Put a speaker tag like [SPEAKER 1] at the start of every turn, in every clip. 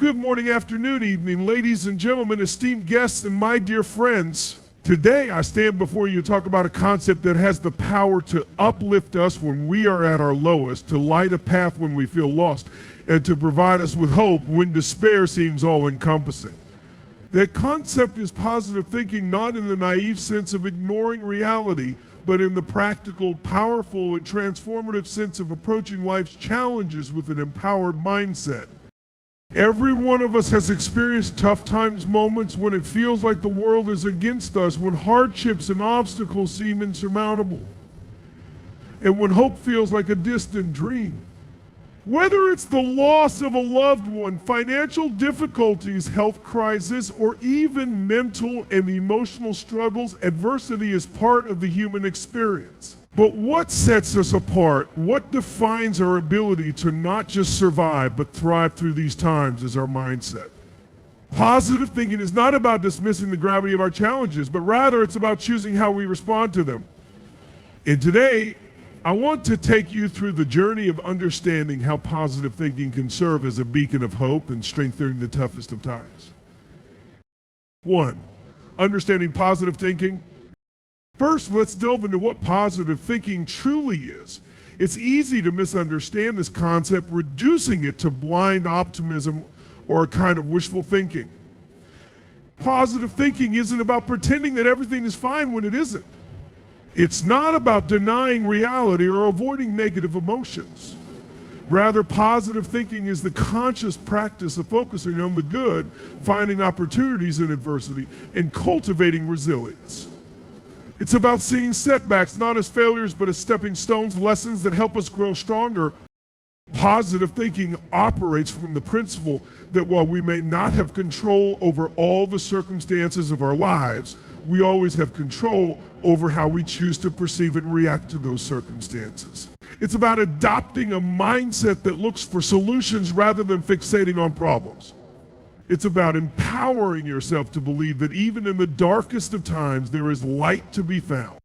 [SPEAKER 1] Good morning, afternoon, evening, ladies and gentlemen, esteemed guests, and my dear friends. Today, I stand before you to talk about a concept that has the power to uplift us when we are at our lowest, to light a path when we feel lost, and to provide us with hope when despair seems all-encompassing. That concept is positive thinking, not in the naive sense of ignoring reality, but in the practical, powerful, and transformative sense of approaching life's challenges with an empowered mindset. Every one of us has experienced tough times, moments when it feels like the world is against us, when hardships and obstacles seem insurmountable, and when hope feels like a distant dream. Whether it's the loss of a loved one, financial difficulties, health crisis, or even mental and emotional struggles, adversity is part of the human experience. But what sets us apart, what defines our ability to not just survive but thrive through these times is our mindset. Positive thinking is not about dismissing the gravity of our challenges, but rather it's about choosing how we respond to them. And today, I want to take you through the journey of understanding how positive thinking can serve as a beacon of hope and strength during the toughest of times. 1. Understanding positive thinking. First, let's delve into what positive thinking truly is. It's easy to misunderstand this concept, reducing it to blind optimism or a kind of wishful thinking. Positive thinking isn't about pretending that everything is fine when it isn't. It's not about denying reality or avoiding negative emotions. Rather, positive thinking is the conscious practice of focusing on the good, finding opportunities in adversity, and cultivating resilience. It's about seeing setbacks not as failures, but as stepping stones, lessons that help us grow stronger. Positive thinking operates from the principle that while we may not have control over all the circumstances of our lives, we always have control over how we choose to perceive and react to those circumstances. It's about adopting a mindset that looks for solutions rather than fixating on problems. It's about empowering yourself to believe that even in the darkest of times, there is light to be found.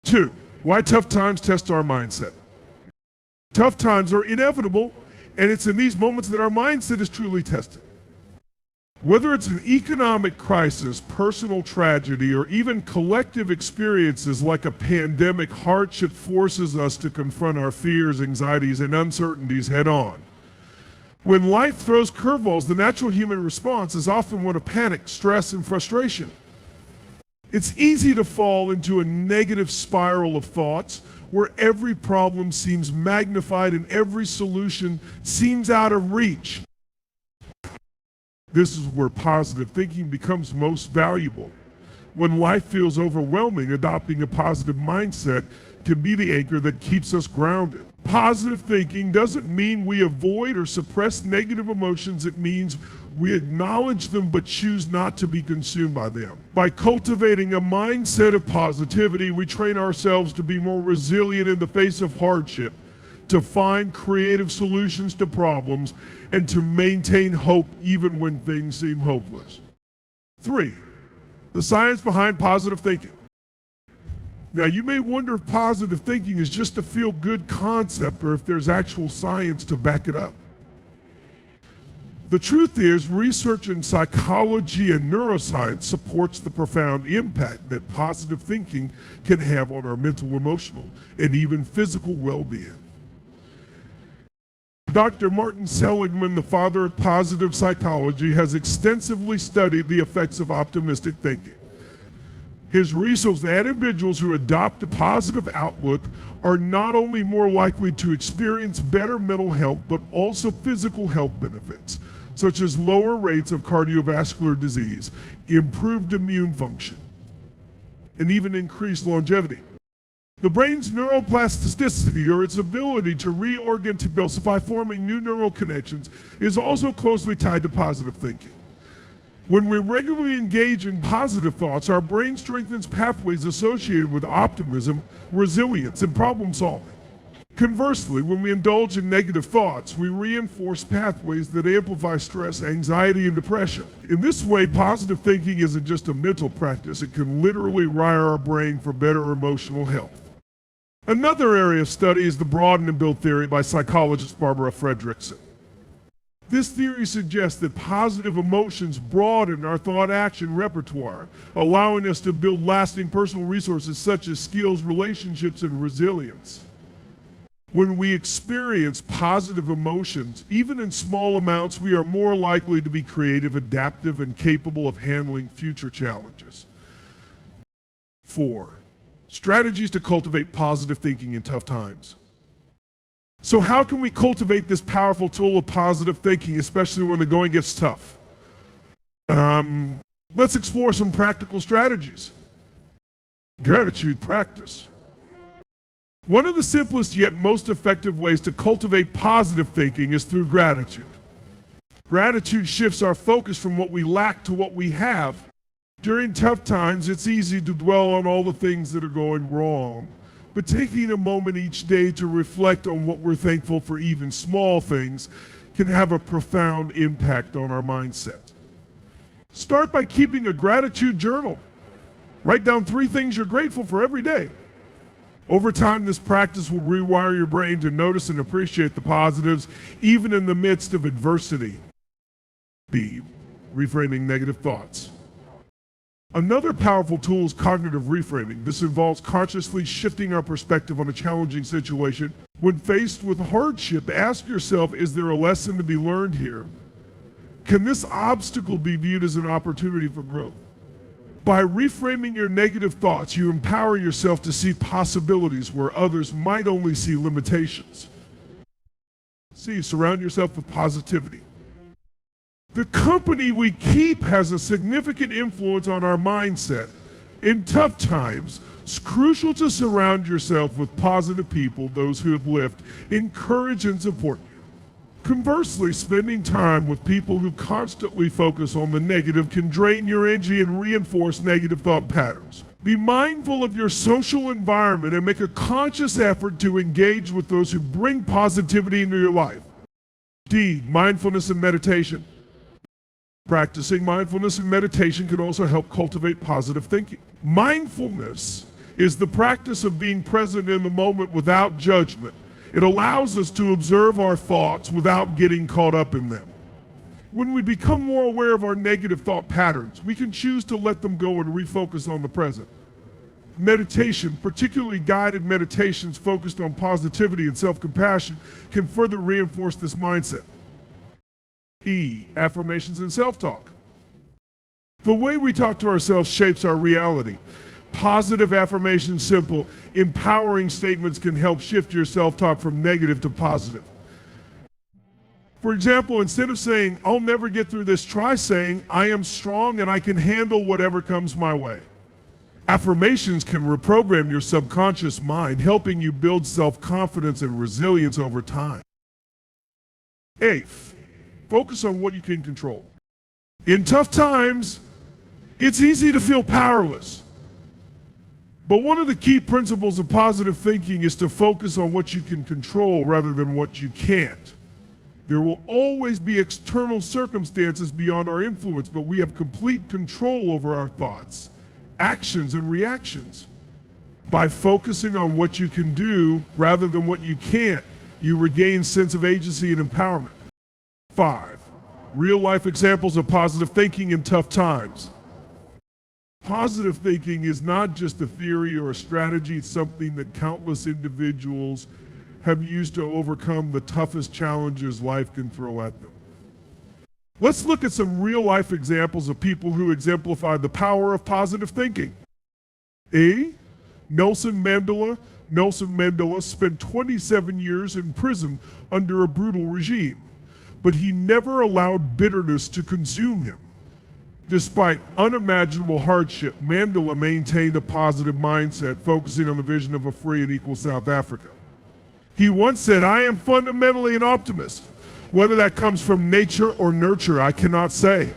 [SPEAKER 1] 2, why tough times test our mindset. Tough times are inevitable, and it's in these moments that our mindset is truly tested. Whether it's an economic crisis, personal tragedy, or even collective experiences like a pandemic, hardship forces us to confront our fears, anxieties, and uncertainties head on. When life throws curveballs, the natural human response is often one of panic, stress, and frustration. It's easy to fall into a negative spiral of thoughts where every problem seems magnified and every solution seems out of reach. This is where positive thinking becomes most valuable. When life feels overwhelming, adopting a positive mindset can be the anchor that keeps us grounded. Positive thinking doesn't mean we avoid or suppress negative emotions. It means we acknowledge them but choose not to be consumed by them. By cultivating a mindset of positivity, we train ourselves to be more resilient in the face of hardship, to find creative solutions to problems, and to maintain hope even when things seem hopeless. 3, the science behind positive thinking. Now, you may wonder if positive thinking is just a feel-good concept or if there's actual science to back it up. The truth is, research in psychology and neuroscience supports the profound impact that positive thinking can have on our mental, emotional, and even physical well-being. Dr. Martin Seligman, the father of positive psychology, has extensively studied the effects of optimistic thinking. His research that individuals who adopt a positive outlook are not only more likely to experience better mental health, but also physical health benefits, such as lower rates of cardiovascular disease, improved immune function, and even increased longevity. The brain's neuroplasticity, or its ability to reorient to build by forming new neural connections, is also closely tied to positive thinking. When we regularly engage in positive thoughts, our brain strengthens pathways associated with optimism, resilience, and problem solving. Conversely, when we indulge in negative thoughts, we reinforce pathways that amplify stress, anxiety, and depression. In this way, positive thinking isn't just a mental practice, it can literally wire our brain for better emotional health. Another area of study is the broaden and build theory by psychologist Barbara Fredrickson. This theory suggests that positive emotions broaden our thought-action repertoire, allowing us to build lasting personal resources such as skills, relationships, and resilience. When we experience positive emotions, even in small amounts, we are more likely to be creative, adaptive, and capable of handling future challenges. 4. Strategies to cultivate positive thinking in tough times. So how can we cultivate this powerful tool of positive thinking, especially when the going gets tough? Let's explore some practical strategies. Gratitude practice. One of the simplest yet most effective ways to cultivate positive thinking is through gratitude. Gratitude shifts our focus from what we lack to what we have. During tough times, it's easy to dwell on all the things that are going wrong. But taking a moment each day to reflect on what we're thankful for, even small things, can have a profound impact on our mindset. Start by keeping a gratitude journal. Write down 3 things you're grateful for every day. Over time, this practice will rewire your brain to notice and appreciate the positives, even in the midst of adversity. B. Reframing negative thoughts. Another powerful tool is cognitive reframing. This involves consciously shifting our perspective on a challenging situation. When faced with hardship, ask yourself, is there a lesson to be learned here? Can this obstacle be viewed as an opportunity for growth? By reframing your negative thoughts, you empower yourself to see possibilities where others might only see limitations. C. Surround yourself with positivity. The company we keep has a significant influence on our mindset. In tough times, it's crucial to surround yourself with positive people, those who uplift, encourage, and support you. Conversely, spending time with people who constantly focus on the negative can drain your energy and reinforce negative thought patterns. Be mindful of your social environment and make a conscious effort to engage with those who bring positivity into your life. D. Mindfulness and meditation. Practicing mindfulness and meditation can also help cultivate positive thinking. Mindfulness is the practice of being present in the moment without judgment. It allows us to observe our thoughts without getting caught up in them. When we become more aware of our negative thought patterns, we can choose to let them go and refocus on the present. Meditation, particularly guided meditations focused on positivity and self-compassion, can further reinforce this mindset. E. Affirmations and self-talk. The way we talk to ourselves shapes our reality. Positive affirmations, simple, empowering statements can help shift your self-talk from negative to positive. For example, instead of saying, "I'll never get through this," try saying, "I am strong and I can handle whatever comes my way." Affirmations can reprogram your subconscious mind, helping you build self-confidence and resilience over time. Eighth, focus on what you can control. In tough times, it's easy to feel powerless. But one of the key principles of positive thinking is to focus on what you can control rather than what you can't. There will always be external circumstances beyond our influence, but we have complete control over our thoughts, actions, and reactions. By focusing on what you can do rather than what you can't, you regain sense of agency and empowerment. 5. Real-life examples of positive thinking in tough times. Positive thinking is not just a theory or a strategy, it's something that countless individuals have used to overcome the toughest challenges life can throw at them. Let's look at some real-life examples of people who exemplify the power of positive thinking. A. Nelson Mandela. Nelson Mandela spent 27 years in prison under a brutal regime, but he never allowed bitterness to consume him. Despite unimaginable hardship, Mandela maintained a positive mindset, focusing on the vision of a free and equal South Africa. He once said, "I am fundamentally an optimist. Whether that comes from nature or nurture, I cannot say."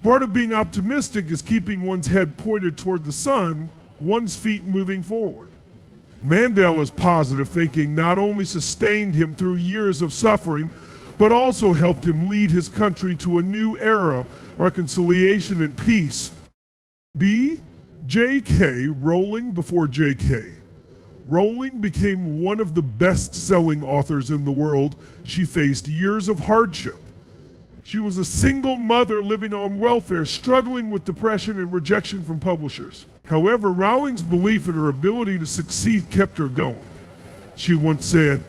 [SPEAKER 1] Part of being optimistic is keeping one's head pointed toward the sun, one's feet moving forward. Mandela's positive thinking not only sustained him through years of suffering, but also helped him lead his country to a new era, reconciliation and peace. B. J.K. Rowling before J.K. Rowling became one of the best-selling authors in the world. She faced years of hardship, She was a single mother living on welfare, struggling with depression and rejection from publishers. However, Rowling's belief in her ability to succeed kept her going. She once said,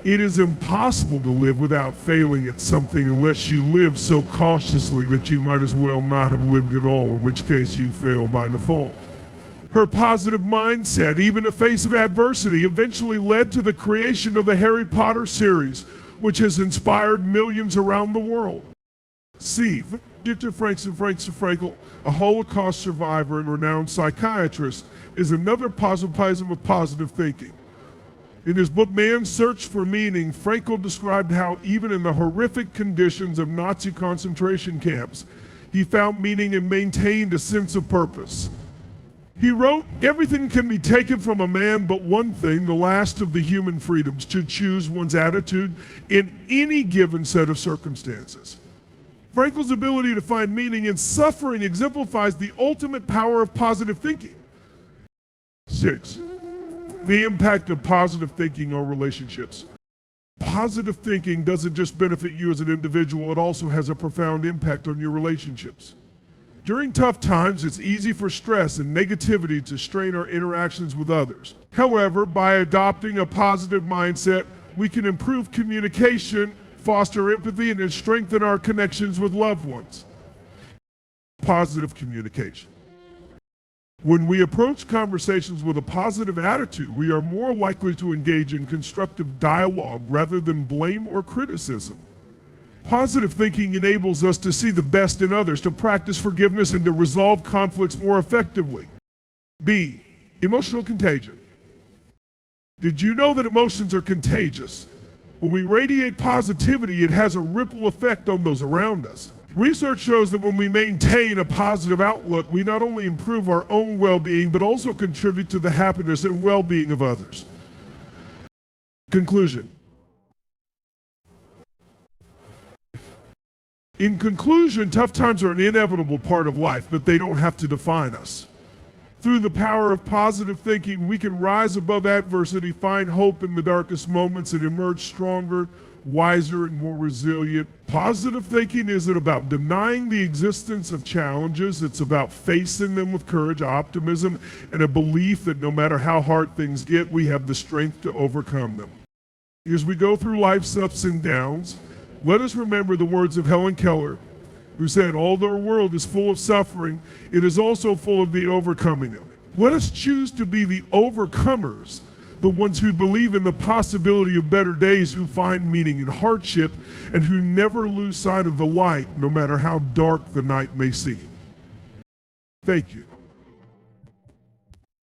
[SPEAKER 1] "It is impossible to live without failing at something unless you live so cautiously that you might as well not have lived at all, in which case you fail by default." Her positive mindset, even in the face of adversity, eventually led to the creation of the Harry Potter series, which has inspired millions around the world. C. Viktor Frankl, a Holocaust survivor and renowned psychiatrist, is another positivism of positive thinking. In his book, Man's Search for Meaning, Frankl described how even in the horrific conditions of Nazi concentration camps, he found meaning and maintained a sense of purpose. He wrote, "Everything can be taken from a man but one thing, the last of the human freedoms, to choose one's attitude in any given set of circumstances." Frankl's ability to find meaning in suffering exemplifies the ultimate power of positive thinking. 6. The impact of positive thinking on relationships. Positive thinking doesn't just benefit you as an individual, it also has a profound impact on your relationships. During tough times, it's easy for stress and negativity to strain our interactions with others. However, by adopting a positive mindset, we can improve communication, foster empathy, and strengthen our connections with loved ones. Positive communication. When we approach conversations with a positive attitude, we are more likely to engage in constructive dialogue rather than blame or criticism. Positive thinking enables us to see the best in others, to practice forgiveness, and to resolve conflicts more effectively. B. Emotional contagion. Did you know that emotions are contagious? When we radiate positivity, it has a ripple effect on those around us. Research shows that when we maintain a positive outlook, we not only improve our own well-being, but also contribute to the happiness and well-being of others. Conclusion. In conclusion, tough times are an inevitable part of life, but they don't have to define us. Through the power of positive thinking, we can rise above adversity, find hope in the darkest moments, and emerge stronger, wiser, and more resilient. Positive thinking isn't about denying the existence of challenges. It's about facing them with courage, optimism, and a belief that no matter how hard things get, we have the strength to overcome them. As we go through life's ups and downs, let us remember the words of Helen Keller, who said, "Although our world is full of suffering, it is also full of the overcoming of it." Let us choose to be the overcomers, the ones who believe in the possibility of better days, who find meaning in hardship, and who never lose sight of the light, no matter how dark the night may seem. Thank you.